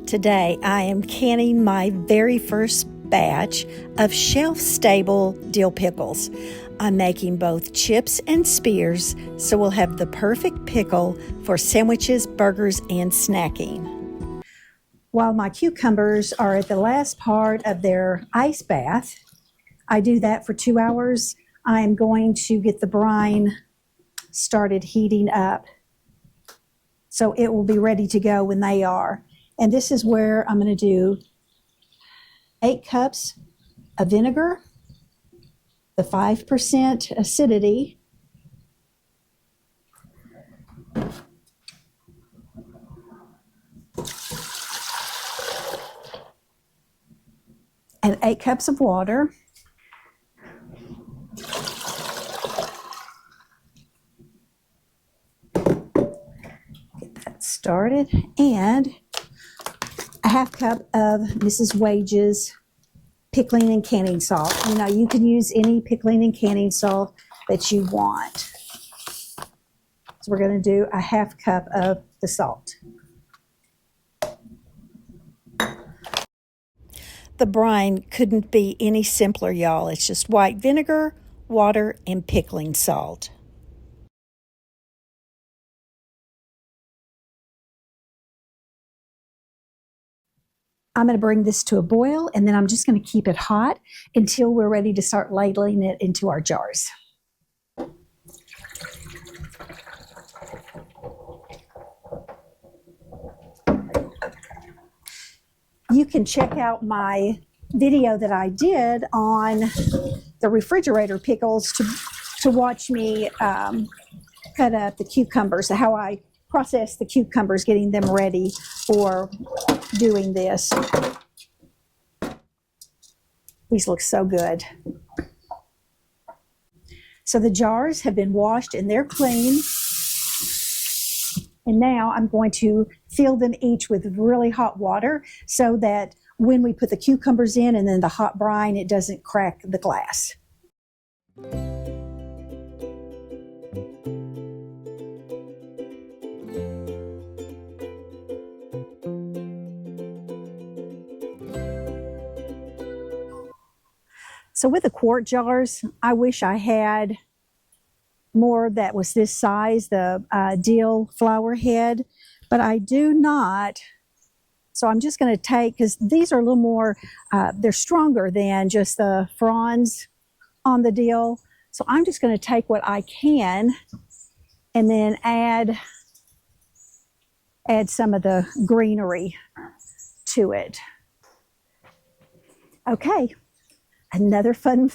Today I am canning my very first batch of shelf-stable dill pickles. I'm making both chips and spears, so we'll have the perfect pickle for sandwiches, burgers, and snacking. While my cucumbers are at the last part of their ice bath, I do that for 2 hours. I'm going to get the brine started heating up, so it will be ready to go when they are. And this is where I'm going to do 8 cups of vinegar, the 5% acidity, and 8 cups of water. Get that started. And a half cup of Mrs. Wage's pickling and canning salt. You know, you can use any pickling and canning salt that you want. So we're going to do a half cup of the salt. The brine couldn't be any simpler, y'all. It's just white vinegar, water, and pickling salt. I'm going to bring this to a boil, and then I'm just going to keep it hot until we're ready to start ladling it into our jars. You can check out my video that I did on the refrigerator pickles to watch me cut up the cucumbers, how I process the cucumbers, getting them ready for doing this. These look so good. So the jars have been washed and they're clean. And now I'm going to fill them each with really hot water so that when we put the cucumbers in and then the hot brine, it doesn't crack the glass. So with the quart jars, I wish I had more that was this size, the dill flower head, but I do not. So I'm just going to take, because these are a little more, they're stronger than just the fronds on the dill. So I'm just going to take what I can and then add some of the greenery to it. Okay. Another fun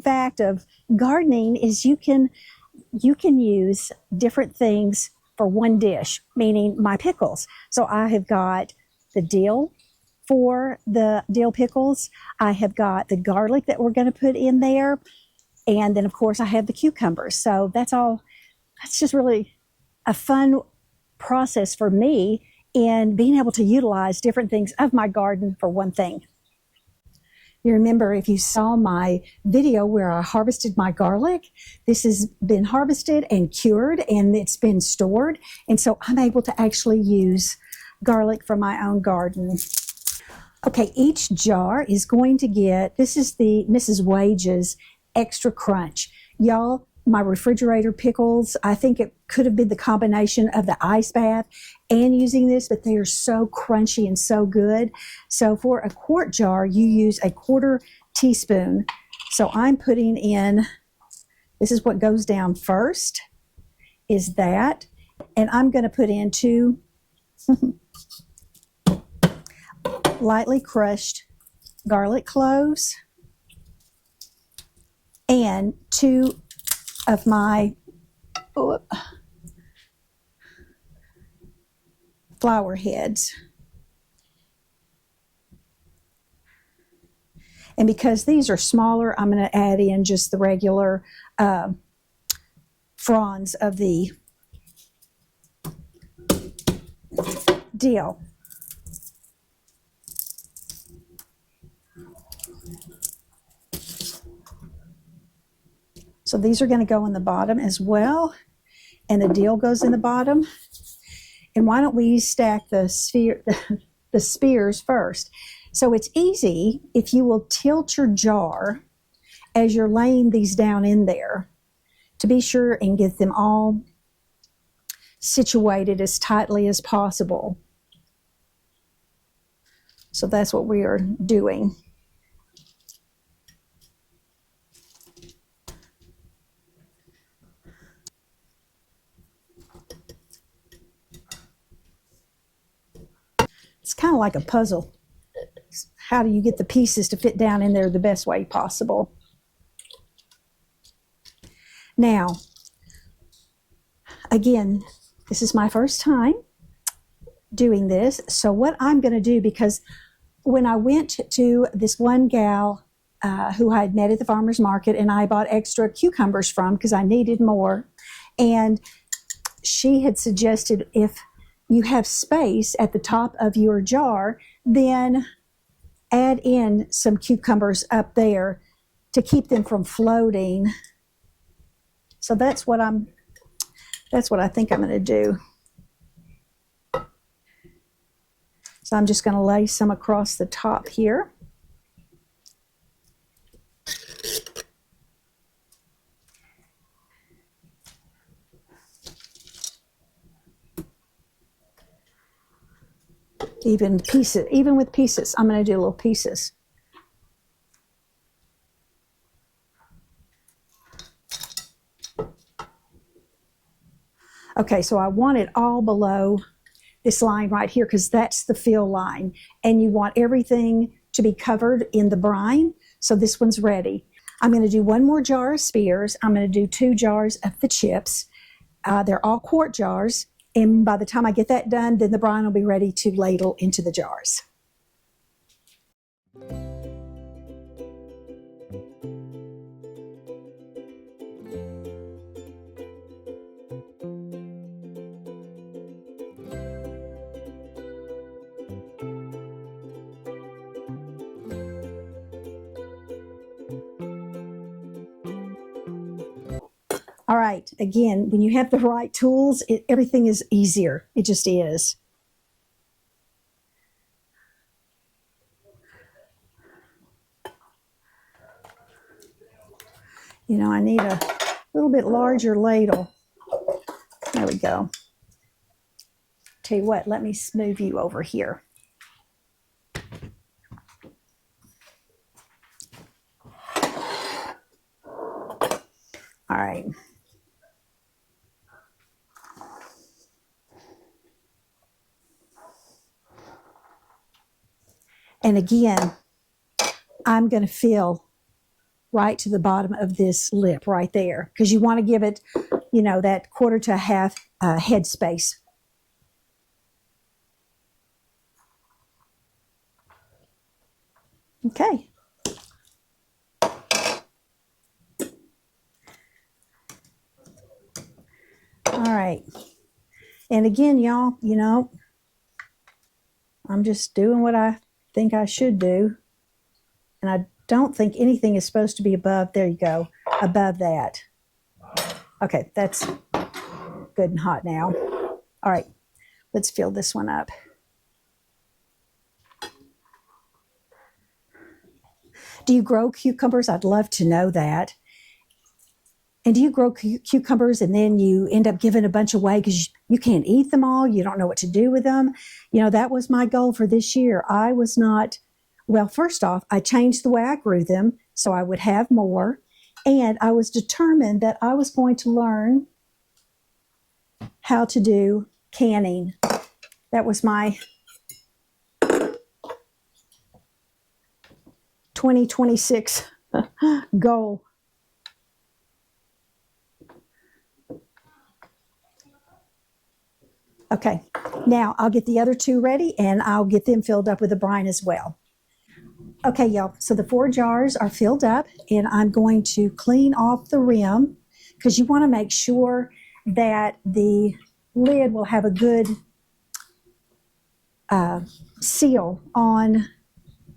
fact of gardening is you can use different things for one dish, meaning my pickles. So I have got the dill for the dill pickles. I have got the garlic that we're going to put in there. And then, of course, I have the cucumbers. So that's just really a fun process for me in being able to utilize different things of my garden for one thing. You remember, if you saw my video where I harvested my garlic, this has been harvested and cured and it's been stored. And so I'm able to actually use garlic from my own garden. Okay, each jar is going to get, this is the Mrs. Wage's Extra Crunch. Y'all, my refrigerator pickles, I think it could have been the combination of the ice bath and using this, but they are so crunchy and so good. So for a quart jar, you use a 1/4 teaspoon. So I'm putting in, this is what goes down first, is that. And I'm going to put in 2 lightly crushed garlic cloves and 2 of my flower heads. And because these are smaller, I'm going to add in just the regular fronds of the dill. So these are going to go in the bottom as well, and the dill goes in the bottom. And why don't we stack the the spears first. So it's easy if you will tilt your jar as you're laying these down in there to be sure and get them all situated as tightly as possible. So that's what we are doing. It's kind of like a puzzle. How do you get the pieces to fit down in there the best way possible? Now, again, this is my first time doing this. So what I'm going to do, because when I went to this one gal who I had met at the farmer's market, and I bought extra cucumbers from because I needed more, and she had suggested if you have space at the top of your jar, then add in some cucumbers up there to keep them from floating. So that's what I think I'm going to do. So I'm just going to lay some across the top here. Even with pieces, I'm going to do little pieces. Okay, so I want it all below this line right here because that's the fill line. And you want everything to be covered in the brine. So this one's ready. I'm going to do one more jar of spears. I'm going to do 2 jars of the chips. They're all quart jars. And by the time I get that done, then the brine will be ready to ladle into the jars. All right, again, when you have the right tools, everything is easier. It just is. You know, I need a little bit larger ladle. There we go. Tell you what, let me move you over here. All right. And again, I'm going to fill right to the bottom of this lip right there because you want to give it, you know, that 1/4 to 1/2 head space. Okay. All right. And again, y'all, you know, I'm just doing what I think I should do. And I don't think anything is supposed to be above, there you go, above that. Okay, that's good and hot now. All right, let's fill this one up. Do you grow cucumbers? I'd love to know that. And do you grow cucumbers and then you end up giving a bunch away because you can't eat them all? You don't know what to do with them? You know, that was my goal for this year. I was not, well, first off, I changed the way I grew them so I would have more. And I was determined that I was going to learn how to do canning. That was my 2026 goal. Okay, now I'll get the other 2 ready and I'll get them filled up with the brine as well. Okay, y'all, so the 4 jars are filled up and I'm going to clean off the rim because you want to make sure that the lid will have a good seal on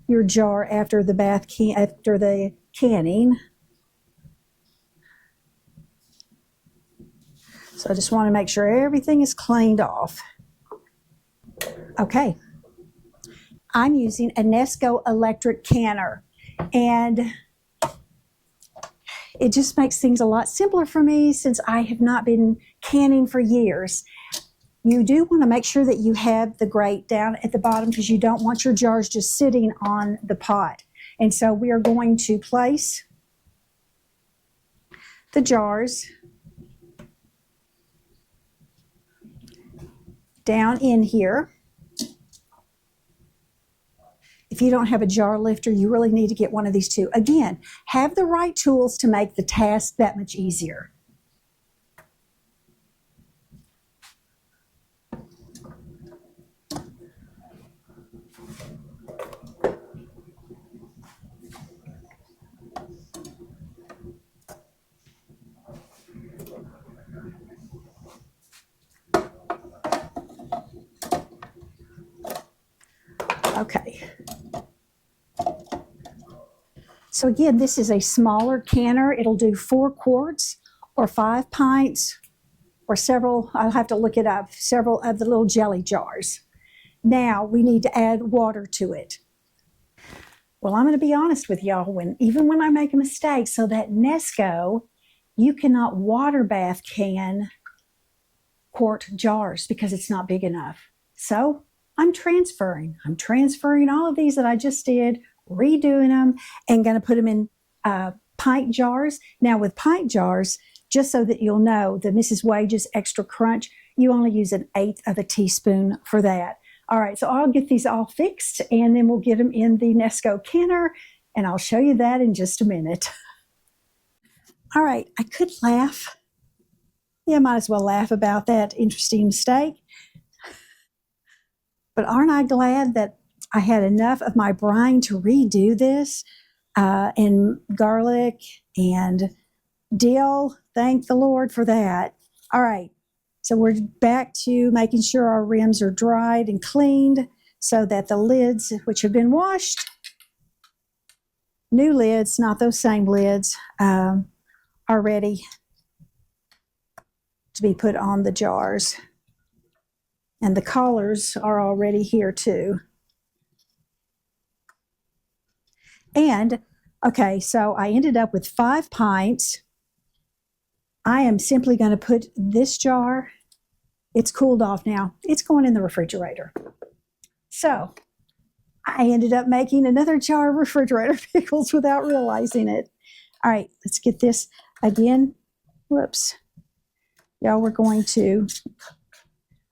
your jar after the canning. So I just want to make sure everything is cleaned off. Okay. I'm using a Nesco electric canner, and it just makes things a lot simpler for me since I have not been canning for years. You do want to make sure that you have the grate down at the bottom because you don't want your jars just sitting on the pot. And so we are going to place the jars down in here. If you don't have a jar lifter, you really need to get one of these two. Again, have the right tools to make the task that much easier. Okay. So again, this is a smaller canner. It'll do 4 quarts or 5 pints or several, I'll have to look it up, several of the little jelly jars. Now we need to add water to it. Well, I'm going to be honest with y'all, even when I make a mistake, so that Nesco, you cannot water bath can quart jars because it's not big enough. So I'm transferring all of these that I just did, redoing them, and going to put them in pint jars. Now with pint jars, just so that you'll know, the Mrs. Wage's Extra Crunch, you only use 1/8 of a teaspoon for that. All right, so I'll get these all fixed, and then we'll get them in the Nesco canner, and I'll show you that in just a minute. All right, I could laugh. Yeah, might as well laugh about that interesting mistake. But aren't I glad that I had enough of my brine to redo this, and garlic and dill. Thank the Lord for that. All right, so we're back to making sure our rims are dried and cleaned so that the lids, which have been washed, new lids, not those same lids, are ready to be put on the jars. And the collars are already here too. And, okay, so I ended up with 5 pints. I am simply going to put this jar, it's cooled off now, it's going in the refrigerator. So I ended up making another jar of refrigerator pickles without realizing it. All right, let's get this again. Whoops. Y'all, we're going to,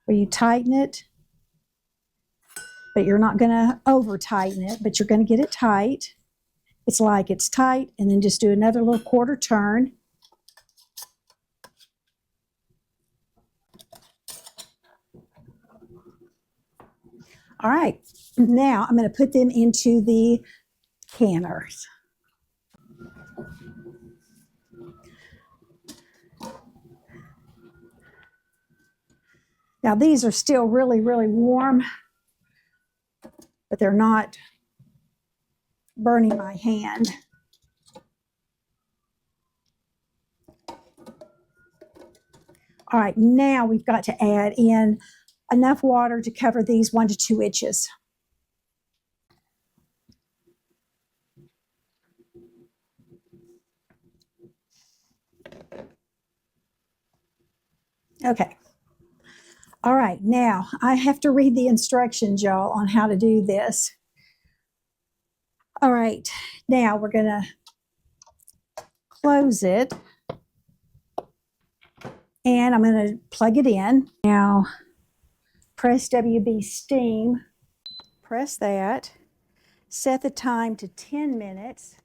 where you tighten it, but you're not going to over tighten it, but you're going to get it tight. It's like it's tight, and then just do another little quarter turn. All right, now I'm going to put them into the canners. Now these are still really, really warm, but they're not burning my hand. All right, now we've got to add in enough water to cover these 1 to 2 inches. Okay. All right, now I have to read the instructions, y'all, on how to do this. All right, now we're going to close it, and I'm going to plug it in. Now, press WB steam, press that, set the time to 10 minutes.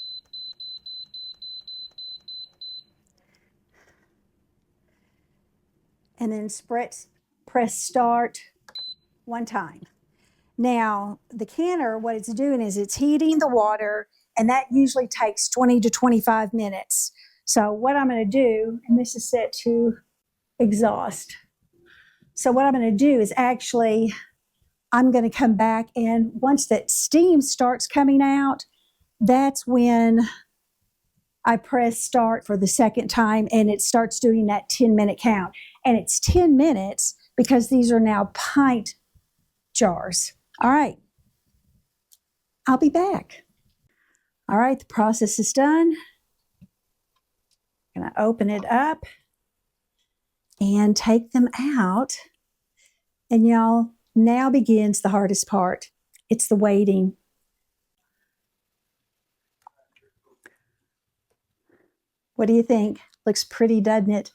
And then press start 1 time. Now, the canner, what it's doing is it's heating the water, and that usually takes 20 to 25 minutes. So what I'm going to do, and this is set to exhaust. So what I'm going to do is actually, I'm going to come back, and once that steam starts coming out, that's when I press start for the 2nd time, and it starts doing that 10-minute count. And it's 10 minutes because these are now pint jars. All right, I'll be back. All right, the process is done. I'm going to open it up and take them out. And y'all, now begins the hardest part. It's the waiting. What do you think? Looks pretty, doesn't it?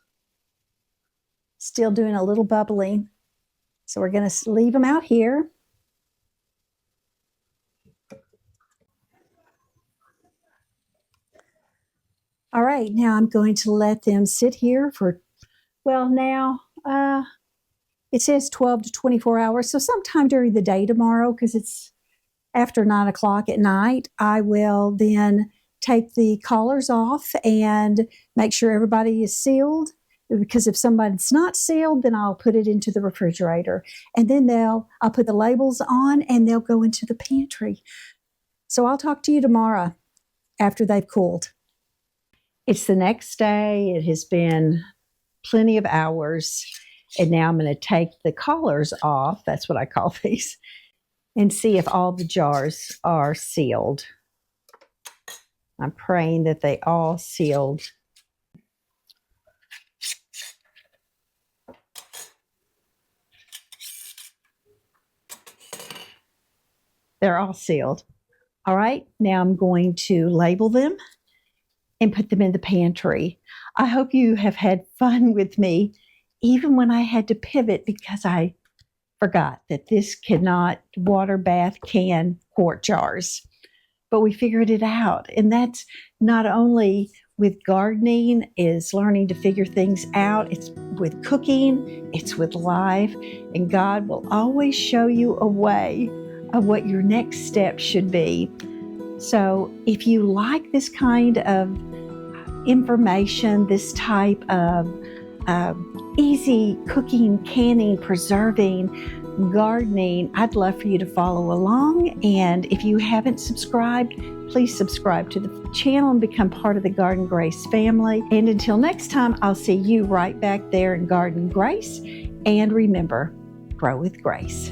Still doing a little bubbling. So we're going to leave them out here. All right, now I'm going to let them sit here for, well, now it says 12 to 24 hours. So sometime during the day tomorrow, because it's after 9 o'clock at night, I will then take the collars off and make sure everybody is sealed. Because if somebody's not sealed, then I'll put it into the refrigerator. And then I'll put the labels on and they'll go into the pantry. So I'll talk to you tomorrow after they've cooled. It's the next day. It has been plenty of hours. And now I'm going to take the collars off. That's what I call these. And see if all the jars are sealed. I'm praying that they all sealed. They're all sealed. All right, now I'm going to label them and put them in the pantry. I hope you have had fun with me, even when I had to pivot because I forgot that this cannot water bath can quart jars. But we figured it out. And that's not only with gardening, is learning to figure things out. It's with cooking, it's with life. And God will always show you a way of what your next step should be. So if you like this kind of information, this type of easy cooking, canning, preserving, gardening, I'd love for you to follow along. And if you haven't subscribed, please subscribe to the channel and become part of the Garden Grace family. And until next time, I'll see you right back there in Garden Grace. And remember, grow with grace.